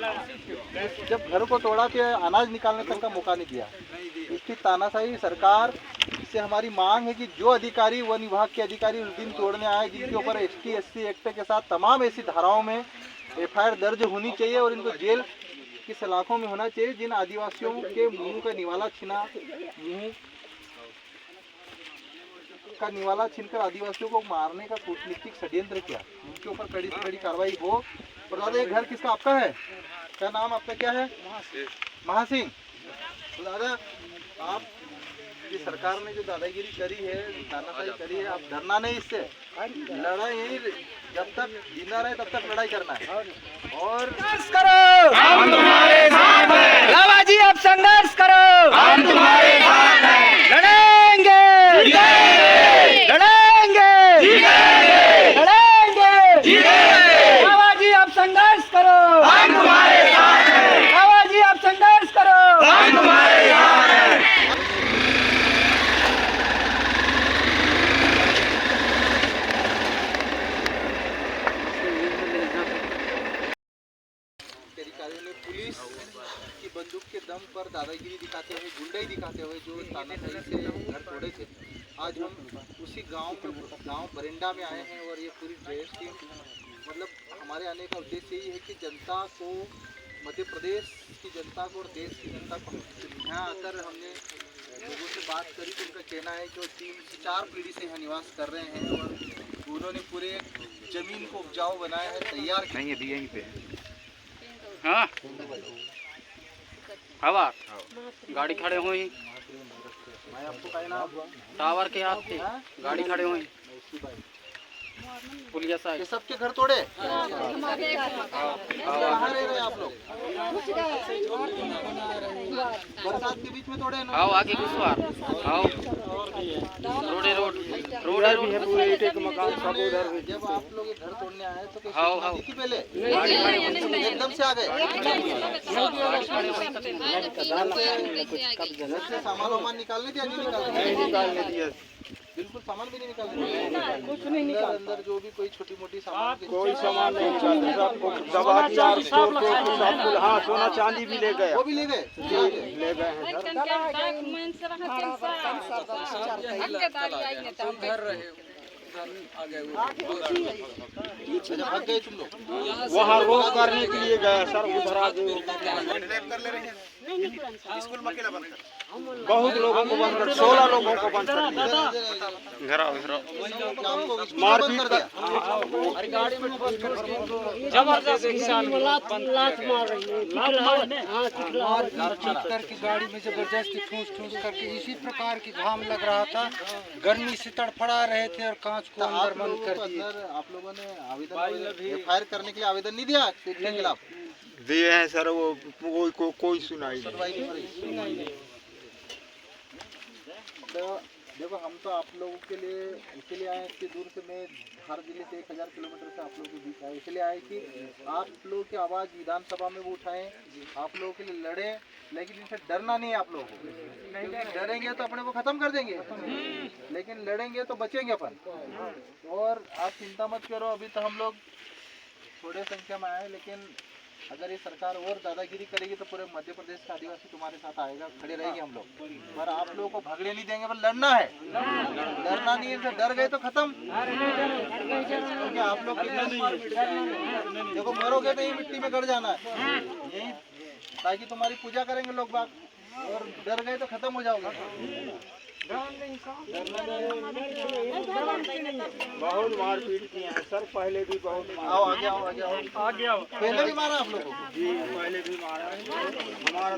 जब घर को तोड़ा के अनाज निकालने तक का मौका नहीं दिया। इसकी तानाशाही सरकार से हमारी मांग है कि जो अधिकारी वन विभाग के अधिकारी उस दिन तोड़ने आए, जिनके ऊपर ST SC एक्ट के साथ तमाम ऐसी धाराओं में FIR दर्ज होनी चाहिए और इनको जेल की सलाखों में होना चाहिए। जिन आदिवासियों के मुंह का निवाला छीना, मुंह का निवाला छीनकर आदिवासियों को मारने का कूटनीतिक षड्यंत्र किया, उनके ऊपर कड़ी से कड़ी कार्रवाई हो। और दादा ये घर किसका, आपका है? क्या नाम आपका क्या है? महासिंह। तो दादा आप ये सरकार ने जो दादागिरी करी है, तानाशाही करी है, आप डरना नहीं इससे। लड़ाई यही जब तक जिंदा रहे तब तक लड़ाई करना है। और करो, हम तुम्हारे साथ हैं। लावा जी आप संघर्ष करो, हम तुम्हारे साथ हैं। लड़ेंगे लावा जी आप संघर्ष करो, हम तुम्हारे साथ हैं। लावा जी आप संघर्ष करो, हम तुम्हारे साथ हैं। अधिकारियों ने पुलिस की बंदूक के दम पर दादागिरी दिखाते हुए, गुंडाई दिखाते हुए जो तानाशाही से घर तोड़े थे, आज हम उसी गांव बरिंडा में आए हैं। और ये पूरी ड्रेस टीम, मतलब हमारे आने का उद्देश्य यही है कि जनता को, मध्य प्रदेश की जनता को और देश की जनता को यहाँ आकर हमने लोगों से बात करी तो उनका कहना है कि वो 3 से 4 पीढ़ी से यहाँ निवास कर रहे हैं और उन्होंने पूरे जमीन को उपजाऊ बनाया है, तैयार नहीं है भी यहीं पे। हाँ हवा गाड़ी खड़े हुई मैं आपको कहना टावर के हाथ थे, गाड़ी खड़े हुई पुलिया साहब। ये सबके घर तोड़े? कहाँ रह रहे आप लोग? बरसात के बीच में तोड़े ना? आओ आगे घुसवार आओ, रोडे रोड है पूरे ईंटे के मकान सब उधर। जब आप लोग ये घर तोड़ने आए तो कैसे आओ दी थी पहले? एकदम से आ गए? घर से सामान वामान निकालने दिया? नहीं निकालने दिया, बिल्कुल सामान भी नहीं निकालने, कुछ नहीं निकाल। अंदर जो भी कोई छोटी मोटी सामान, कोई सामान नहीं निकालते, सब दबा दिया, हाँ सोना चांदी भी ले गए, वो भी ले गए ले गए हैं सर। भाग गए तुम लोग? वहाँ रोक करने के लिए गए सर, उधर आगे स्कूल में अकेला बंद कर, बहुत लोगों को बंद कर, 16 लोगों को बंद कर दिया। मारपीट कर जबरदस्त की गाड़ी में जबरदस्ती ठूस करके, इसी प्रकार की घाम लग रहा था, गर्मी से तड़फड़ा रहे थे और कांच को अंदर बंद कर दिए। आप लोगों ने आवेदन FIR करने के लिए आवेदन नहीं दिया के खिलाफ? दिए हैं सर, वो कोई सुनाई नहीं। तो देखो हम तो आप लोगों के लिए इसलिए आए, इतनी दूर से, मैं हर जिले से 1000 किलोमीटर से आप लोगों के बीच आए, इसलिए आए कि आप लोगों की आवाज़ विधानसभा में वो उठाएं, आप लोगों के लिए लड़े। लेकिन इनसे डरना नहीं है आप लोगों को, क्योंकि डरेंगे तो अपने को ख़त्म कर देंगे, लेकिन लड़ेंगे तो बचेंगे अपन। और आप चिंता मत करो, अभी तो हम लोग थोड़े संख्या में आए, लेकिन अगर ये सरकार और दादागिरी करेगी तो पूरे मध्य प्रदेश का आदिवासी तुम्हारे साथ आएगा, खड़े रहेंगे हम लोग। पर आप लोगों को भगड़े नहीं देंगे, पर लड़ना है, डरना नहीं है। डर गए तो खत्म, क्योंकि आप लोग देखो मरोगे तो ये मिट्टी में गड़ जाना है, यही ताकि तुम्हारी पूजा करेंगे लोग बाग, और डर गए तो खत्म हो जाओगे। बहुत मारपीट किए हैं सर, पहले भी बहुत आओ आगे आओ आगे आओ। पहले भी मारा आप लोगों को? जी पहले भी मारा है हमारा।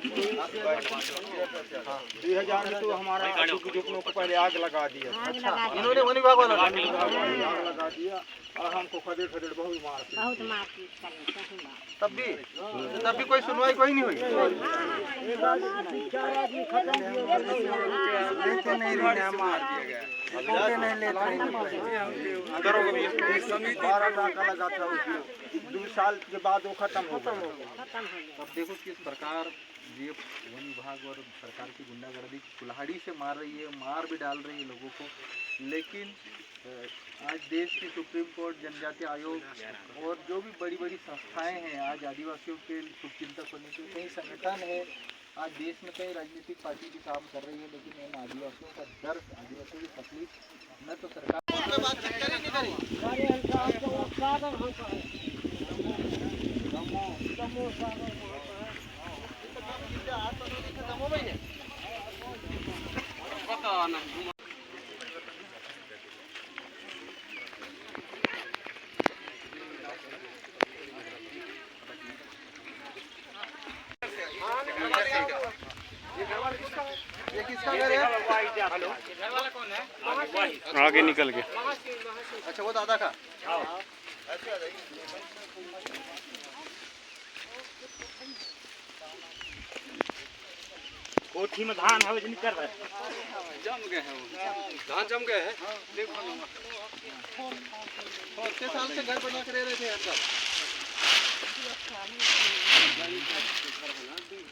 2000 में तो हमारा झुकनों को पहले आग लगा दिया। अच्छा, इन्होंने वन विभाग वाला आग लगा दिया और हमको खदेड़ बहुत मारपीट। तब भी कोई सुनवाई कोई नहीं हुई? लेते नहीं रहने, मार दिया गया, नहीं लेते। 12 टाका लगा था उसमें, 2 साल के बाद वो खत्म हो गया। अब देखो किस प्रकार ये वन विभाग और सरकार की गुंडागर्दी कुल्हाड़ी से मार रही है, मार भी डाल रही है लोगों को, लेकिन आज देश की सुप्रीम कोर्ट, जनजातीय आयोग और जो भी बड़ी बड़ी संस्थाएं हैं, आज आदिवासियों के शुभचिंतक होने के कई संगठन है, आज देश में कई राजनीतिक पार्टी भी काम कर रही है, लेकिन इन आदिवासियों का दर्द, आदिवासियों की तकलीफ न तो सरकार ये किसका घर है? आगे निकल के। अच्छा, वो दादा का। कोठी में धान है नहीं कर रहा है। धान जम गए हैं। कितने साल से घर बना के रह रहे थे अंदर?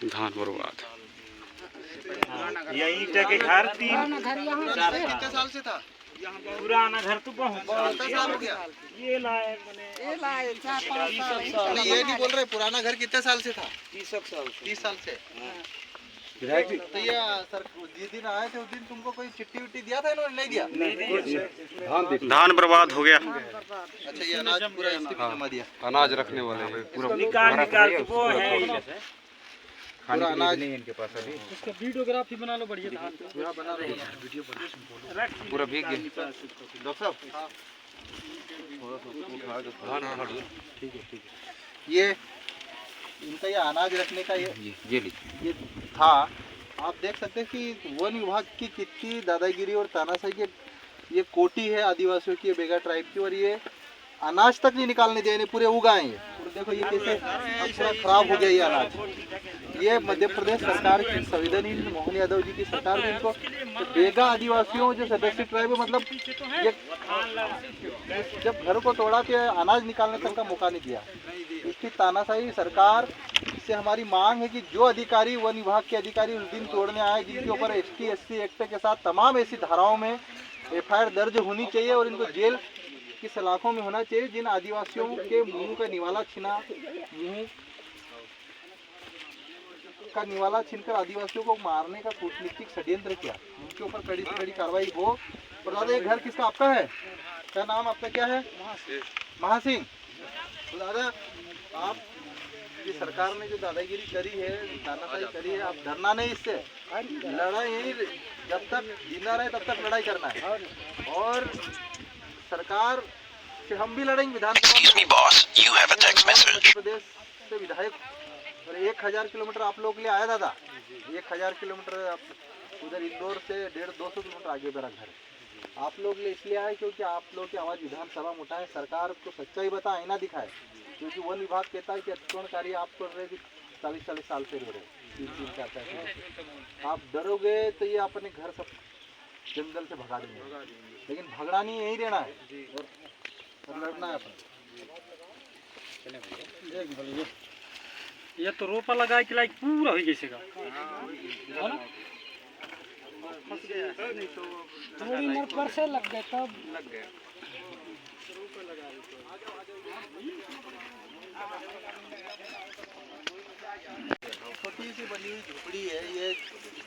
धान बर्बाद। यही के घर 3-4 कितने साल से था? पुराना घर तो बहुत कितना साल हो गया? ये लाए नहीं, ये नहीं बोल रहे, पुराना घर कितने साल से था? 30 साल से। तो ये सर जिस दिन आए थे उस दिन तुमको कोई चिट्ठी विट्टी दिया था इन्होंने? नहीं दिया। धान बर्बाद हो गया। अच्छा, ये अनाज पूरा इसके भी जमा दिया। अनाज रखने वाले पूरा निकाल के वो है। पूरा अनाज नहीं इनके पास अभी। इसका वीडियोग्राफी बना लो बढ़िया धान पे। पूरा बना रहे हैं, वीडियो पूरा भीग गया। डॉक्टर साहब, ठीक है। ये इनका ये अनाज रखने का ये था। आप देख सकते हैं कि वन विभाग की कितनी दादागिरी और तानाशाही की। ये कोटी है आदिवासियों की, बेगा ट्राइब की, और ये अनाज तक नहीं निकालने दिया, पूरे उगाए हैं। और देखो ये कैसे अब पूरा खराब हो गया ये अनाज। ये मध्य प्रदेश सरकार की संवेदनहीन मोहन यादव जी की सरकार ने इनको तो बेगा आदिवासियों जो सदस्य ट्राइब है, मतलब ये जब घर को तोड़ा तो अनाज निकालने तक का मौका नहीं दिया। इसकी तानाशाही सरकार से हमारी मांग है कि जो अधिकारी, वन विभाग के अधिकारी उस दिन तोड़ने आए, जिनके ऊपर ST/SC एक्ट के साथ तमाम ऐसी धाराओं में FIR दर्ज होनी चाहिए और इनको जेल की सलाखों में होना चाहिए। जिन आदिवासियों के मुंह का निवाला छीना, मुंह का निवाला छीनकर आदिवासियों को मारने का कूटनीतिक षड्यंत्र किया, उनके ऊपर कड़ी से कड़ी कार्रवाई हो। और दादा, ये घर किसका? आपका है? क्या नाम आपका क्या है? महासिंह। तो दादा, आप ये सरकार ने जो दादागिरी करी है, तानाशाही करी है, आप डरना नहीं इससे। लड़ाई यही, जब तक जिंदा रहे तब तक लड़ाई करना है। और सरकार से हम भी लड़ेंगे विधानसभा में। मध्य प्रदेश से विधायक और 1000 किलोमीटर आप लोग के लिए आया दादा। 1000 किलोमीटर उधर इंदौर से 150-200 किलोमीटर आगे मेरा घर है। आप लोग लिए इसलिए आए क्योंकि आप लोग की आवाज़ विधानसभा में उठाए, सरकार को सच्चाई बताए, आईना दिखाए। क्योंकि वन विभाग कहता है कि अतिक्रमण कार्य आप कर रहे 40-40 साल से हो रहे, 3-4 साल। आप डरोगे तो ये अपने घर सब जंगल से भगा देंगे, लेकिन भगड़ा नहीं, यही रहना है और लड़ना है अपन। ये तो रोपा लगा के लाइक पूरा हो गया। थोड़ी नर पर से लग गए तब लग गए। छोटी सी बनी हुई झोपड़ी है, ये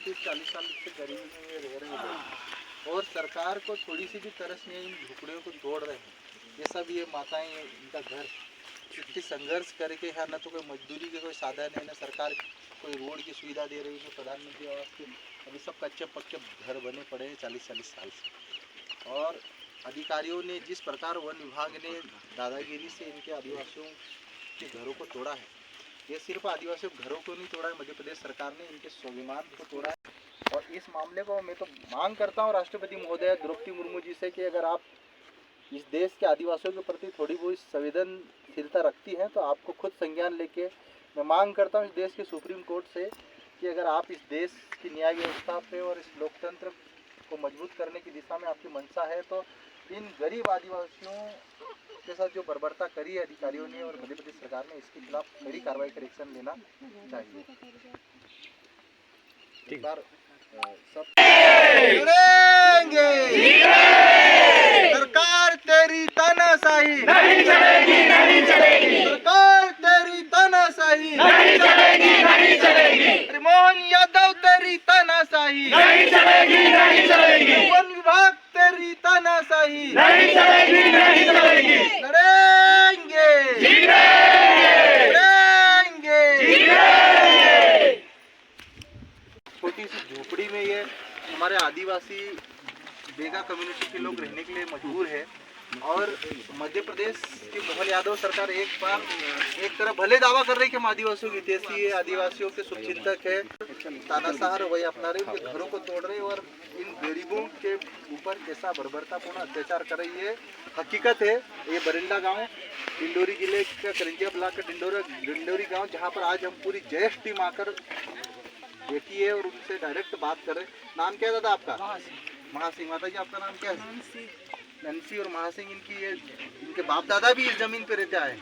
30-40 साल से गरीबी में रह रहे हैं और सरकार को थोड़ी सी भी तरस नहीं है, इन झोपड़ियों को तोड़ रहे हैं। ये सब ये माताएं, इनका घर इतनी संघर्ष करके है, न तो कोई मजदूरी के कोई साधन है, न सरकार कोई रोड की सुविधा दे रही है, प्रधानमंत्री आवास के अभी सब कच्चे पक्के घर बने पड़े हैं 40-40 साल से। और अधिकारियों ने जिस प्रकार वन विभाग ने दादागिरी से इनके आदिवासियों के घरों को तोड़ा है, ये सिर्फ आदिवासियों के घरों को नहीं तोड़ा है, मध्य प्रदेश सरकार ने इनके स्वाभिमान को तोड़ा है। और इस मामले को मैं तो मांग करता हूँ राष्ट्रपति महोदय द्रौपदी मुर्मू जी से कि अगर आप इस देश के आदिवासियों के प्रति थोड़ी बहुत संवेदनशीलता रखती हैं तो आपको खुद संज्ञान लेके मैं मांग करता हूँ इस देश के सुप्रीम कोर्ट से कि अगर आप इस देश की न्याय व्यवस्था पे और इस लोकतंत्र को मजबूत करने की दिशा में आपकी मंशा है तो इन गरीब आदिवासियों के साथ जो बर्बरता करी है अधिकारियों ने और मध्य प्रदेश सरकार ने, इसके खिलाफ कड़ी कार्रवाई का एक्शन लेना चाहिए। एक बार सब लड़ेंगे, सरकार तानाशाही, नहीं चलेगी, नहीं चलेगी, सरकार तेरी तानाशाही, नहीं चलेगी, नहीं चलेगी, अरे मोहन यादव तेरी तानाशाही, नहीं चलेगी, नहीं चलेगी, वन विभाग तेरी तानाशाही, नहीं चलेगी, नहीं चलेगी, लड़ेंगे, जीतेंगे, लड़ेंगे। छोटी सी झोपड़ी में ये हमारे आदिवासी बेगा कम्युनिटी के लोग रहने के लिए मजबूर है और मध्य प्रदेश की मोहन यादव सरकार एक तरफ भले दावा कर रही है कि हम आदिवासियों की हितैषी है, आदिवासियों के शुभचिंतक है, तानाशाह रवैया अपना रही, उनके घरों को तोड़ रहे और इन गरीबों के ऊपर कैसा बर्बरतापूर्ण अत्याचार कर रही है। हकीकत है ये बरिंडा गांव डिंडोरी जिले का करंजिया ब्लॉक का डिंडोरी गांव, जहां पर आज हम पूरी जयश टीम आकर बैठी है और उनसे डायरेक्ट बात कर रहे हैं। नाम क्या है दादा आपका? महासिंह। माता जी आपका नाम क्या है? नंसी। और महासिंह इनके बाप दादा भी इस जमीन पे रहते आए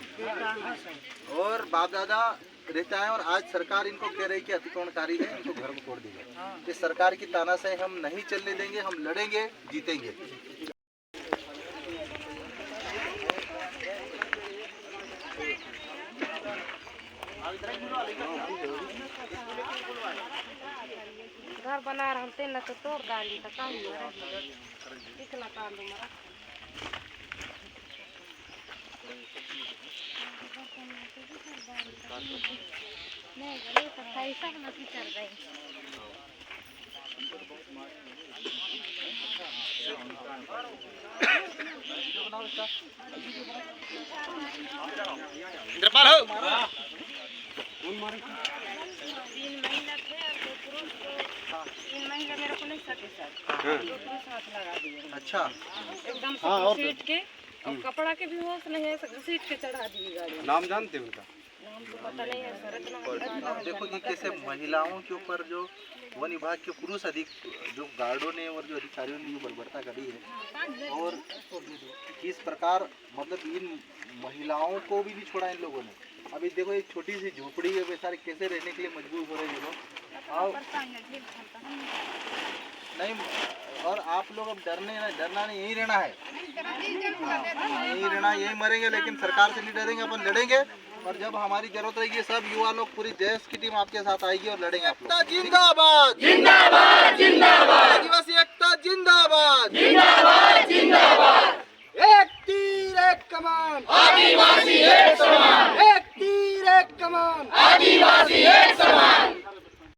और बाप दादा रहते आए और आज सरकार इनको कह रही है कि अतिक्रमणकारी है, इनको घर में तोड़ देंगे। इस सरकार की तानाशाही हम नहीं चलने देंगे, हम लड़ेंगे, जीतेंगे। घर बना रहे थे न तो तोड़ डाली तो काम इतना काम हमारा नहीं गले तो पैसा नहीं चल रही इंद्रपाल हो 3 महीना थे और 2 पुरुष 3 महीने मेरे को नहीं सके सर 2 पुरुष हाथ लगा दिए। अच्छा एकदम से सीट के और कपड़ा के भी होश नहीं है, सीट के चढ़ा दिए गाड़ी। नाम जानते हैं उनका? नाम तो पता नहीं है सर इतना। देखो ये कैसे महिलाओं के ऊपर जो वन विभाग के पुरुष जो गार्डों ने और जो अधिकारियों ने बर्बरता करी है और किस प्रकार मतलब इन महिलाओं को भी नहीं छोड़ा इन लोगों ने। अभी देखो एक छोटी सी झोपड़ी है, बेचारे कैसे रहने के लिए मजबूर हो रहे हैं लोग। नहीं और आप लोग अब डरना नहीं, यही रहना है, यही रहना, यही मरेंगे, लेकिन सरकार से नहीं डरेंगे, अपन लड़ेंगे और जब हमारी जरूरत रहेगी सब युवा लोग पूरी देश की टीम आपके साथ आएगी और लड़ेंगे आप लोग। जिंदाबाद, जिंदाबाद, जिंदाबाद।